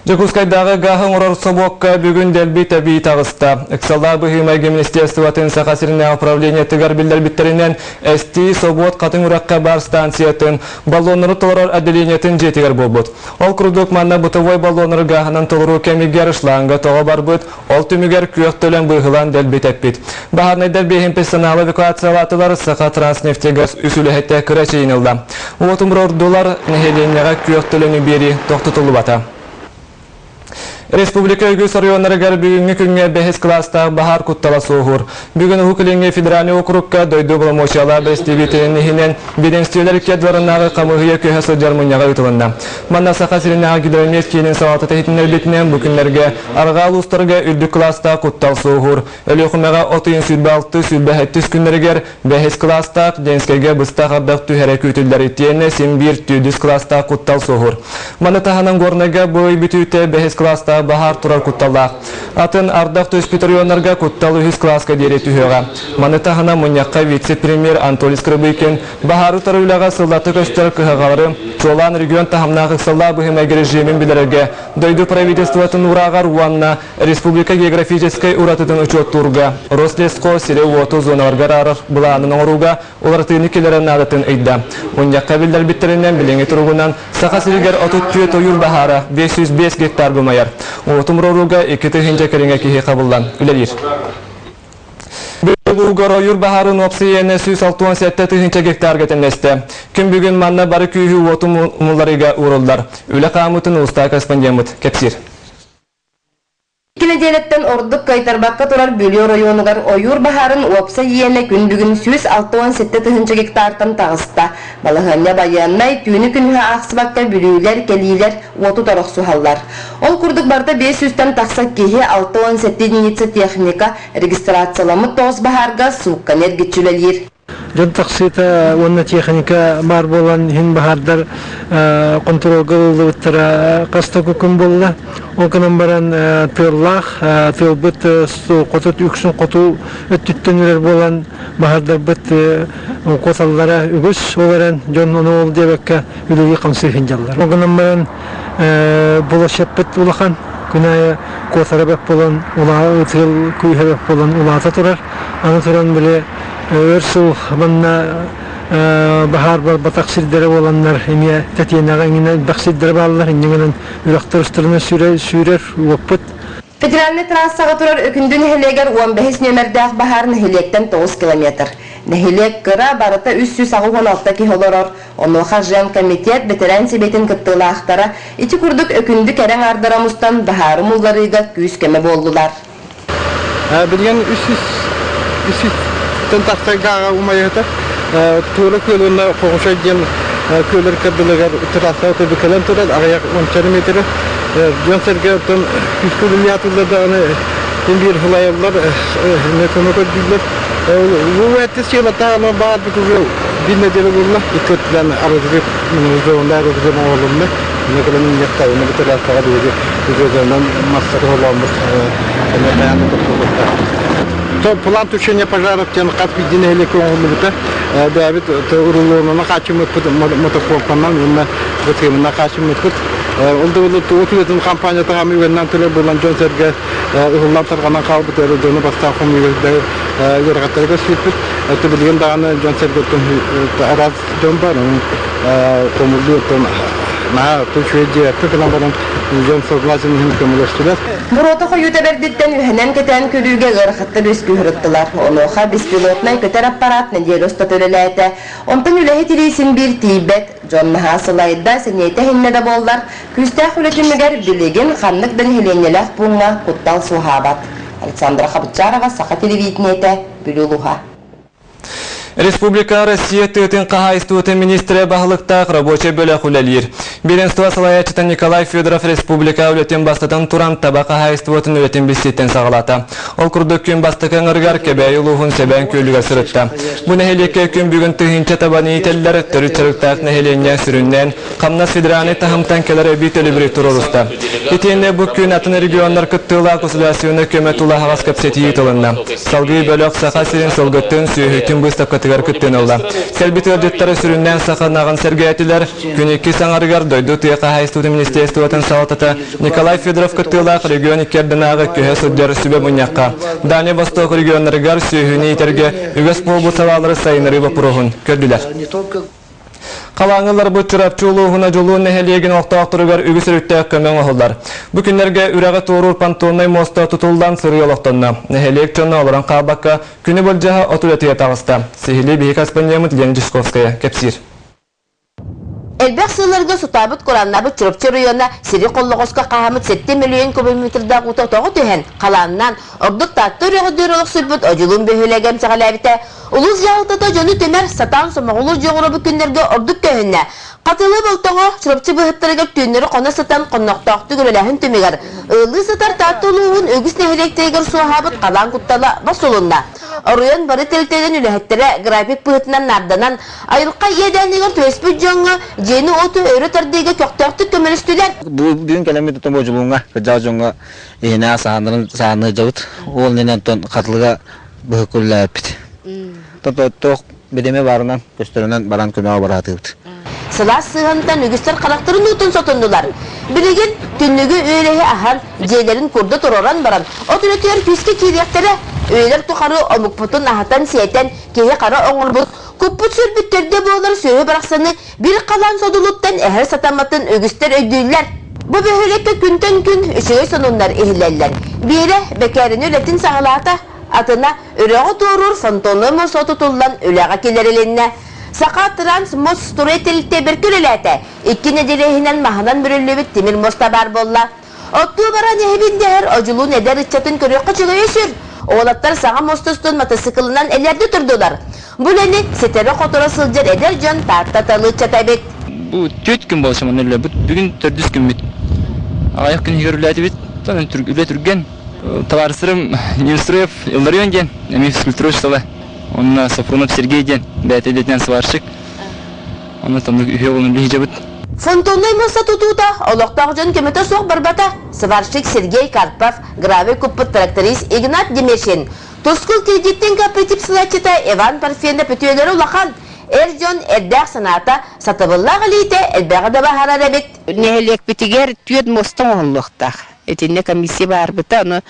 Жакускайдағы ғағын ұрар собоққа бүгін дәлбі тәбей тағыста. Эксалда бұхимайғы министерстватын сақасырына управление тігар білдер біттерінен әсті собот қатын ұраққа бар станциятын баллоныры толырар әделениетін жетігер болбыд. Ол күрдік манна бұтывой баллоныры ғағынан толыру кәмігер ұшлаңға тоға бар бұд, ол түмігер күйек төлен бұғылан дәлбі тәппет. Бағарнайдар бейхін персонал эвакуациялатылар сақа транснефтегаз үсілі әтті күрә чейінілді. $30 нәхеленеға күйек төлені бері тоқтытылы бата. Республика үгіз районларыгар бүгінгі күнге бәхес класста бағар құттала соғыр. Бүгін үкіліңге федеральный округка дойду бұламошала бәстебетінігінен беденстейлер кедварынағы қамығыя көйесі жармынияға үтілінді. Манна сақасырынаға гидромет кейінің салаты тәхетінер бетінен бүкіндерге арғал ұстырға үрді класста құттал соғыр. Өлі құмаға отыйын сүлбі алты сүлбі әттіс күндерігер бәхес класста денскеге бұстақ ардақ түйәрі көйтілдер еттиені сенбір түйдіс класста құттал соғыр. Манна тағанын горнага бой бүтүйті бәхес класста Bahar turar kuttallaq. Атын ардақ төспетер районларға kuttalı 100 класска дере түйеға. Манытағына мұнияққа вице-премьер Анатолий Скрыбыкин Bahar тарылаға сылдаты көстер күхағалары Чолан регион тахамнағы сылла бұхымайгері жемін білерге дойду правительствотын урағар уанна Республика географической уратыдың учет турға. Рослеско сире уоту зоналарға рарыр бұланын оңыруға олартыны келерін адатын ұйда. Мұнияққа білдер біттерінен біліңі тұрғынан сақа сірігер отут түйет ойыр Bahara 505 гектар бұмайар. Отумроруга икети хинче кереңе кихи қабылдан. Үлелер. Бүгін ойыр Bahарын опсиене 167 гектар кетенлесті. Күн бүгін манна бары күйі отум мұлларыға урылдар. Үлі қамытын ұста каспандемыт. Кепсир. Кинеделеттен ордук кайтарбакка турар Бөлө районугар ойур Bahарын опса иене күн бүгін 167 гектартан тағыста. Балығанна баяннай түйіні күнгі ақсыбакка бүлүйлер, келилер, оту тарық сухаллар. Ол күрдік барда 500-тен тақсак кейі 617 единица техника регистрацияламы 9 Bahарға суққанер кетчүлелер. Жон тақсыта онна техника бар болан хин Baharдар контролга ұлдывыттара қаста көкім болды. Ол канан баран тырлах, тылбыт қотут үксін қоту өттүттенілер болан Baharдар бұт қоталлара үгіс оларан жон оны ол дебекка үлігі қамсы хинжалар. Ол канан баран болашап бұт улахан күнайы қотары бәп болан, тыл күйі бәп болан улата тұрар. Аны тұран біле өрсул манна Bahar бар батақсырдары боланлар емия тәтиенаға еңінен бақсырдары балалар еңінен үрақтырыстырына сүйрер өппіт. Федеральный трассаға тұрар өкінді нәхелегер 15 нөмірдәқ Bahar нәхелектен 9 километр. Нәхелек қыра барыта 316 кихолорор. Онуға жан комитет ветеран себетін кіттіла ақтара. Ити күрдік өкінді кәрен ардарамыстан Bahar мұлларыға күйіс кәмі болдылар. Білген 300 тақтайға ұмайықты. Тура көліне қоғыша ден көлір кірділігер тұраса өтеді көлін тұрады, ағаяқ 10 метрі. Жон сәрге өттен күскөліне атылды аны ембір ғылайылар, метріні көдділер. Бұл әтті сейлата аны бағар бүкігі білмедері болына, үткөттілен арызғы мұнызды арызғы мағылымны, некілінің ектайыны бұтыр асаға дейді үзөзінен мастары оламыз баяны тұрсылықта. План тушения пожаров тем как видели комнаты, Давид урулона хачим мотопомпанан, именно вот именно хачим мот. Он довольно утилитарная компания, там и венан теле был Джон Серге, уллатар гана калбы теле доны поставкам и вергатарга свитит. Это был яндан Джон Серге там раз джомба, комуду там на тушение, только нам потом Джон согласен с ним коммулястудас. Буроты қойута бердеттен үйінен кетен көліге ғырқытты өскі үріттілар. Онуға беспилотнай көтер аппаратны дел ұста төліләйті. Онтан үләхі телейсін бір тейбет. Джоннаға сылайда сенейті хиннеді болдар. Күстәқ үлетімігер білеген қаннықдан хеленеләқ бұңға құттал суғабат. Александра Хабытчарова, Сақа телевидениеті, Бүлілуға. Республика Россия тытын қағайстуыты министрі бағылықтақ рабочий бөлі құлелер. Беренство салаячыта Николай Федоров республика үлетін бастатын туран таба қағайстуытын үлетін бесеттен сағалата. Ол күрдік күн бастықын ұрғар кебәй ұлығын себән көлігі сұрытта. Бұл нәхелеке күн бүгін түхінче табаны етелілер түрі чырықтақ нәхеленен сүріннен қамнас федераны тахымтан келері бит өлібірі тұрырысты. Етенде бұл күн атын регионлар күттіла консулясионы көмет ұла хағас көпсеті етілінна. Салғы бөлік сақа сирен солғыттың сүйхетін бұстыққыты ытыгар күттен олла. Селбит өрдеттері сүрүннен сақанағын сәргәйтілер, күнекі саңарығар дойду тыяқа хайстуды министерствотын сауатата Николай Федоров күттілақ регион икердінағы көе суддер сүбе мұньяққа. Дания Восток регионларығар сүйхіні итерге үгіс болбу савалары сайыныры вапурухын көрділер. Қалаңылар бұтчырап чулуғына жолуын нәхелеген оқтауқтырығар үгіс үрттәк көмен оғылдар. Бүкіндерге үрәғі тоғырur пантоннай моста тұтылдан сыры олықтанна. Нәхелек чонна оларан қабаққа күні болжаға отулетіге тағыста. Сихили бейік аспаньямыт Лена Жишковская, Кепсир. Элбек сылырғы сутабыт Кораннабыт Чырыпчы районна сири қоллығысқа қағамыт 7 миллион кубометрда ұтақтағы түйен қаланынан ордық татты үріғы дөрілік сүрбіт өжілін бөхілегем сағалабіті. Улыз жағылтата жөні темер сатан сомағылы жоғыры бүкіндерге ордық көхінне. Қатылы болтаңа Чырыпчы бұхыттырығып түйінері қона сатан қоннақтақты көреләхін төмегер. Ұлы сатар татты ұлығын өгіс нәхелектегер суағабыт қалан құттала басылында. Орыйын бары тәлтелен үләхеттері график бұхытынан нарданан айылқа едәнегер төспіт жоңы жені оты өрі тардыға көқтақты көмелістілер. Бүгін кәлемет ұтым өжілуңа, жау жоңға ена сағаны жауыт, ол ненен тон қатылыға бұғы көрілі әппет. Тоқ бедеме барынан, көстерінен баран көмеға бараты өт. Сылас сығантан үгістер қалақтырын ұтын сотындылар. Білеген түннігі өйлеге ахан жейлерін көрді тұроран баран. Отыретер песке кейдектері өйлер тұқары омықпұтын ағатан сейтен кейе қара оңыр бұд. Көппұт сүрбіттерде болар сөйі барақсаны бір қалан содылыттан әхір сатаматын үгістер өйдейлер. Бұл бөхілекке күнтен күн үшіге сонунлар ehillәлләр. Бері бәкәріні өлетін сағалата атына өріғі туырыр фонтоны мұсо тұтылдан өліға келеріленіне. Сақа транс мост строителікте бір көріләті. Икки неделейінен мағынан бүрілі темір моста бар болла. Отту баран ехбіндер ожилу недер үтчатын көріққа чығы өсір. Оғылаттар саға мостыстың мотоциклынан әлерді тұрдылар. Бұл әні сетері қотыра сылжыр әдер жон тартаталы чатабек. Бұл 4 күн болшамын өлі, бүгін 400 күн бет. Ағайық күн көріләті бет, тонын үлі түрген. Товарсырым Немстроев Илдар Йонген, әме физкультура ұшталы. Онына Сафронов Сергей ден, бәтелетінен сваршық. Оны тамдық үйе олын білі жабыт. Фонтонной моста тұтуыта, олықтағы жон көметі соқ барбата. Сваршық Сергей Карпов, граве күппіт тракторист Игнат Демешин. Тоскул кредиттен кооператив сылатчыта Иван Парфенда пөтуелері ұлақан. Жон әрдәқ саната сатыбыллағы лейте әлбәғі да бағар әрәбет. Нәхелек бітігер түйет мостың оңлықтақ. Этинне комиссия бар біті, оны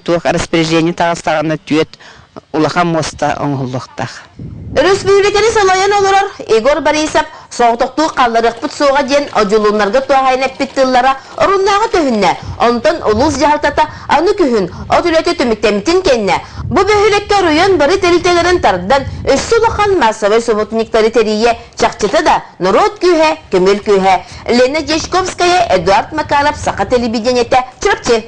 туық распоряжение тағыстағаны түйет улахан моста оңлықтақ. Республиканы салайын олырар, Егор Борисов соғытықту қалларық бұт соға ден оджулунларға туағайнап біттіллара ұрыннағы төхінне. Онтан ұлыз жағалтата аны күхін, отүлеті түміктемітін кенне. Бұл бөхілекке район бары тәрілтелерін тардан өссі ұлақан массовай соботниктары тәрие чақчыты да народ күйе, көмел күйе. Лена Жешковская, Эдуард Макаров, Сақа телевидениеті, Чырыпчы.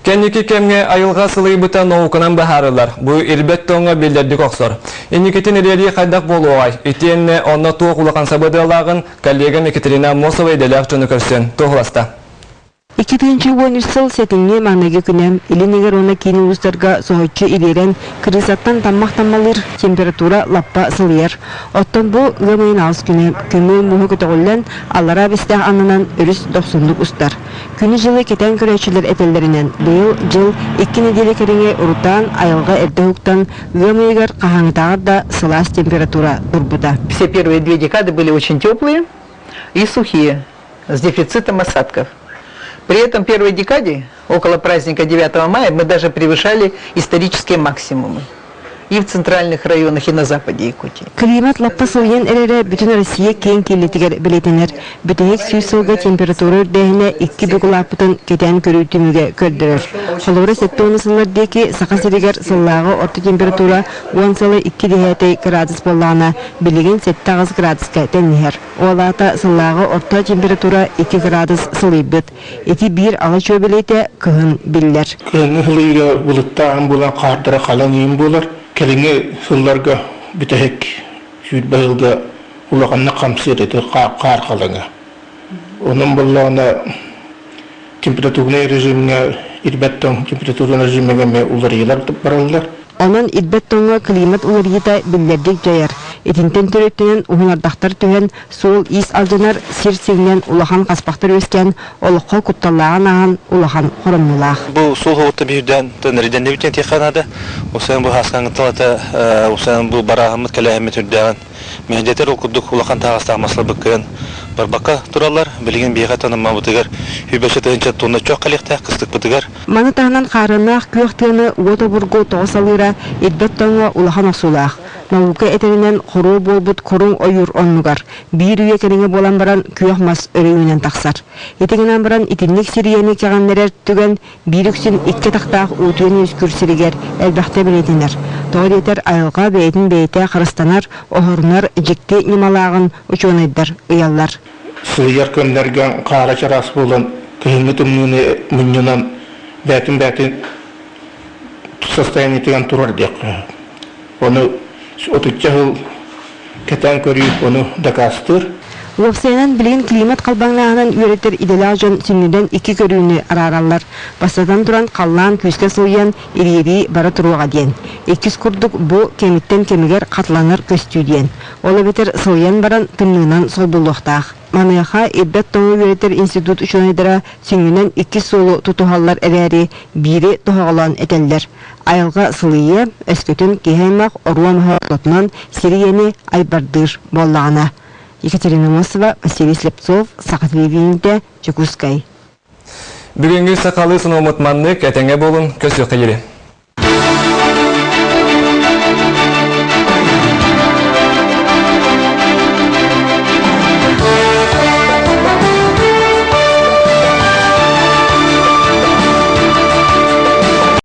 Кенники кемге айылға сылый бұта наукынан бахарылар. Бұл ирбет тоңа белдердік оқсор. Енекетін ирелі қайдақ болу оғай. Итенне онна туық ұлақан сабыдылағын коллегам Екатерина Мосова еделяқ жоны көрсен. Тоғыласта. 2010 жыл сетинге маңнеге күнем, илинегер оны кейін ұлыстарға соғытчы илерен кірісаттан таммақтамалыр температура лаппа сылыер. Оттан бұл ғымайын ауыз күнем, күмі мұхы көтіғылен аллара бістәқ анынан өріс 90-лық ұстар. Күні жылы кетен көрәчілер әтелдерінен бұл жыл 2 неделе кереңе ұрутан айылға әрді хуқтан ғымайығар қағаңытағыр да сылас температура бұрбуда. Все первые 2 декады были очень теплые и сухие, с дефицитом осадков. При этом в первой декаде, около праздника 9 мая, мы даже превышали исторические максимумы. И в центральных районах, и на западе Якутии. Климат лаппа сылыен әрері бүтін Россия кейін келетігер білетінер. Бүтінек сүйсілгі температура үрдәйіне 2 бүкілапытын кетен көрі түміге көрдірір. Холоры сәтті оны сыллардекі сақа серегер сыллағы орты температура 10,2 градус болағына білеген 7 градусқа тәнігер. Олата сыллағы орта температура 2 градус сылайбыт. Эти бір алы чөбелейті күхін білдер. Күхін сылайға бұлыттағын болан қардыра қалан ең болар. Келіңе сылларға бүтәхек сүйт бағылға ұлағанна қамсыр еті қар қалаңа. Оның болағына температурный режиміне, ирбәттің температурный режиміне ұлар елар баралар. Onun idbet toңа климат уларыйта білдердік жайар. Этинтен төрөттенен уһунардахтар төһен суол ис алжанар сир сигнен улахан каспактар өскен олоққа кутталлаған ағын улахан хоромнулах. Бұл суол хоғытты бейуден төнериден дебіттен текханады. Осыған бұл хасқаңы талата, осыған бұл барағымыз кәләхімет үрдіған. Мендетер оқыдық улахан тағыстағы масылы бүккен. Барбаққа тұралар, білген бейға танымма бұтығар. Үйбәші тығынша тонна чоқ қалиқтақ қыстық бұтығар. Маны тағынан қарынақ күйіқтіғыны уота бұрғы тоғысалыра едбет тоңға улахан осулақ. Наука этеринен хору болбут коруң ойур оннугар. Бир үйе кереңе болан баран күйіқ мас өрейінен тақсар. Етегінен баран итинник сирияны кеғаннерер түген биріксін икке тақтақ ұтуын өскүрсірігер әлбәқті білетінер. Тоғыр етер айылға бәйтін бәйті қырыстанар, оғырынар жекті немалағын ұчуынайдар ұялар. Сылыяр көндерген қара чарас болын күйінгі түмнені мүнненен бәтін состояние теген тұрар дек. Оны отучча жыл кетен көріп, оны дакастыр. Лопсайнан білген климат қалбаңлағынан үйретер иделі жон сүннеден 2 көрүүні араралар. Басадан тұран қаллан көзге сылыян ири бара тұруға ден. 2 күрдік бұ кеміттен кемігер қатланыр көстүү ден. Олы бетер сылыян баран тымнынан сол бұллықтақ. Манаяха Эббет тоңы үйретер институт үшінайдыра сүңінен 2 солу тұтуғалар әрәрі бири тұғалан әтелдер. Айылға сылые өскөтін кейхаймақ оруан ғалатынан Сирияны айбардыр боллағына. Екатерина Мосова, Василий Слепцов, Сақат Левиинде, Чекускай. Бүгінгі сақалы сыномытманны кәтеңе болын көсі қиыры.